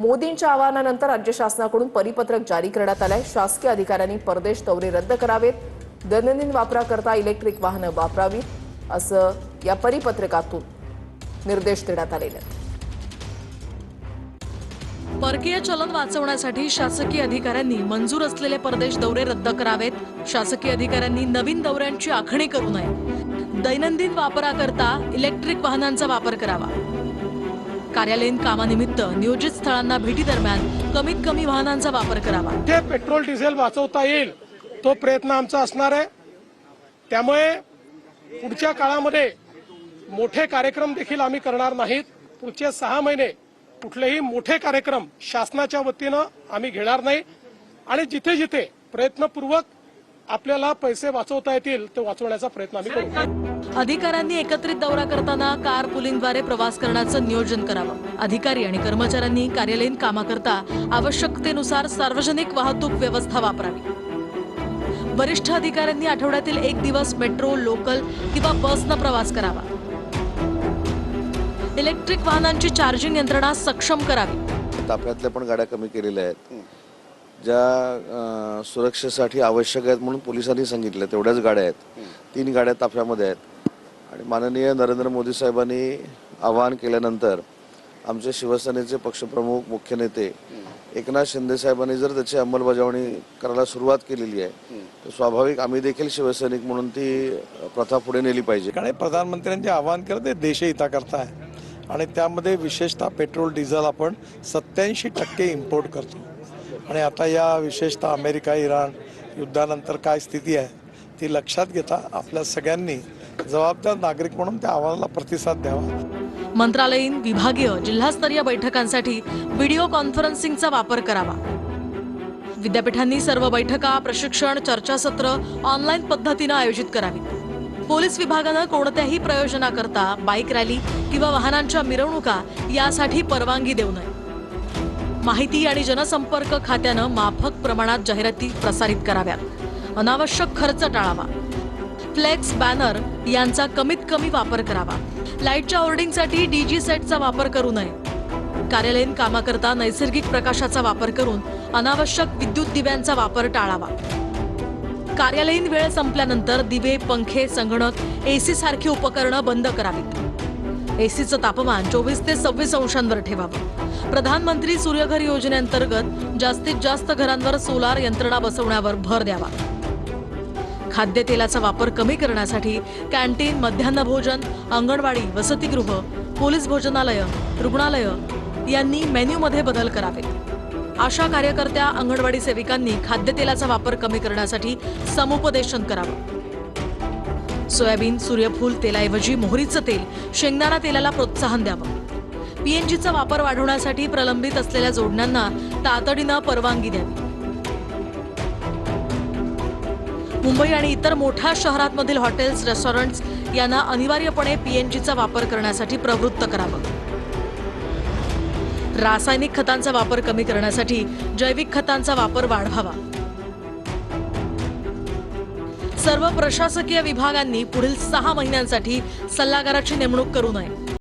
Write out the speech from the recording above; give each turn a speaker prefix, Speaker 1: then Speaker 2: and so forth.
Speaker 1: मोदींच्या आवाहनानंतर राज्य शासनाकडून परिपत्रक जारी करण्यात आले। शासकीय अधिकाऱ्यांनी परदेश दौरे रद्द करावेत, दैनंदिन वापराकरता इलेक्ट्रिक वाहनं वापरावीत असं या परिपत्रकातून निर्देश देण्यात आलेले आहेत।
Speaker 2: परकीय चलन वाचवण्यासाठी शासकीय अधिकाऱ्यांनी मंजूर असलेले परदेश दौरे रद्द करावेत। शासकीय अधिकाऱ्यांनी नवीन दौऱ्यांची आखणी करू नये। दैनंदिन वापराकरता इलेक्ट्रिक वाहनांचा वापर करावा। कार्यालयीन कामानिमित्त नियोजित स्थळांना भेटी दरम्यान कमीत कमी वाहनांचा वापर करावा।
Speaker 3: ते पेट्रोल डिझेल वाचवता येईल तो प्रयत्न आमचा असणार आहे। त्यामुळे पुढच्या काळामध्ये मोठे कार्यक्रम देखील आम्ही करणार नाहीत। पुढचे 6 महिने कुठलेही मोठे कार्यक्रम शासनाच्या वतीनं आम्ही घेणार नाही आणि जिथे जिथे प्रयत्नपूर्वक आपल्याला पैसे वाचवता येतील ते वाचवण्याचा प्रयत्न आम्ही करू।
Speaker 2: अधिकाऱ्यांनी एकत्रित दौरा करताना कार पुलिंगद्वारे प्रवास करण्याचं नियोजन करावं। अधिकारी आणि कर्मचाऱ्यांनी कार्यालयीन कामाकरता आवश्यकतेनुसार सार्वजनिक वाहतूक व्यवस्था वापरावी। वरिष्ठ अधिकाऱ्यांनी आठवड्यातील 1 दिवस मेट्रो, लोकल किंवा बसनं प्रवास करावा। इलेक्ट्रिक वाहनांची चार्जिंग यंत्रणा सक्षम करावी।
Speaker 4: ताफ्यातल्या पण गाड्या कमी केलेल्या आहेत, ज्या सुरक्षेसाठी आवश्यक आहेत म्हणून पोलिसांनी सांगितलं तेवढ्याच गाड्या आहेत। 3 गाड्या ताफ्यामध्ये आहेत आणि माननीय नरेंद्र मोदी साहेबांनी आवाहन केल्यानंतर आमचे शिवसेनेचे पक्षप्रमुख मुख्य नेते एकनाथ शिंदे साहेबांनी जर त्याची अंमलबजावणी करायला सुरुवात केलेली आहे तर स्वाभाविक आम्ही देखील शिवसैनिक म्हणून ती प्रथा पुढे नेली पाहिजे।
Speaker 5: कारण प्रधानमंत्र्यांचे आवाहन करत ते देशहिताकरता आहे आणि त्यामध्ये विशेषतः पेट्रोल डिझेल आपण 87% इम्पोर्ट करतो आणि आता या विशेषतः अमेरिका इराण युद्धानंतर काय स्थिती आहे ती लक्षात घेता आपल्या सगळ्यांनी जबाबदार नागरिक म्हणून त्या आव्हानाला प्रतिसाद द्यावा।
Speaker 2: मंत्रालयीन, विभागीय, जिल्हास्तरीय बैठकांसाठी व्हिडिओ कॉन्फरन्सिंगचा वापर करावा। विद्यापीठांनी सर्व बैठका, प्रशिक्षण, चर्चासत्र ऑनलाईन पद्धतीने आयोजित करावी। पोलीस विभागानं कोणत्याही प्रयोजनाकरता बाईक रॅली किंवा वाहनांच्या मिरवणुका यासाठी परवानगी देऊ नये। माहिती आणि जनसंपर्क खात्यानं माफक प्रमाणात जाहिराती प्रसारित कराव्यात। अनावश्यक खर्च टाळावा। फ्लेक्स, बॅनर यांचा कमीत कमी वापर करावा। लाईटच्या होर्डिंगसाठी डीजी सेटचा वापर करू नये। कार्यालयीन कामाकरता नैसर्गिक प्रकाशाचा वापर करून अनावश्यक विद्युत दिव्यांचा वापर टाळावा। कार्यालयीन वेळ संपल्यानंतर दिवे, पंखे, संगणक, एसी सारखी उपकरणं बंद करावीत। एसीचं तापमान 24 ते 26 अंशांवर ठेवावं। प्रधानमंत्री सूर्यघर योजनेअंतर्गत जास्तीत जास्त घरांवर सोलार यंत्रणा बसवण्यावर भर द्यावा। खाद्यतेलाचा वापर कमी करण्यासाठी कॅन्टीन, मध्यान्ह भोजन, अंगणवाडी, वसतिगृह, पोलीस भोजनालय, रुग्णालय यांनी मेन्यूमध्ये बदल करावे। आशा कार्यकर्त्या, अंगणवाडी सेविकांनी खाद्यतेलाचा वापर कमी करण्यासाठी समुपदेशन करावं। सोयाबीन, सूर्यफूल तेलाऐवजी मोहरीचं तेल, शेंगदाणा तेलाला प्रोत्साहन द्यावं। पीएनजीचा वापर वाढवण्यासाठी प्रलंबित असलेल्या जोडण्यांना तातडीनं परवानगी द्यावी। मुंबई आणि इतर मोठ्या शहरांमधील हॉटेल्स, रेस्टॉरंट्स यांना अनिवार्यपणे पीएनजीचा वापर करण्यासाठी प्रवृत्त करावं। रासायनिक खतांचा वापर कमी करण्यासाठी जैविक खतांचा वापर वाढवावा। सर्व प्रशासकीय विभागांनी पुढील 6 महिन्यांसाठी सल्लागाराची नेमणूक करू नये।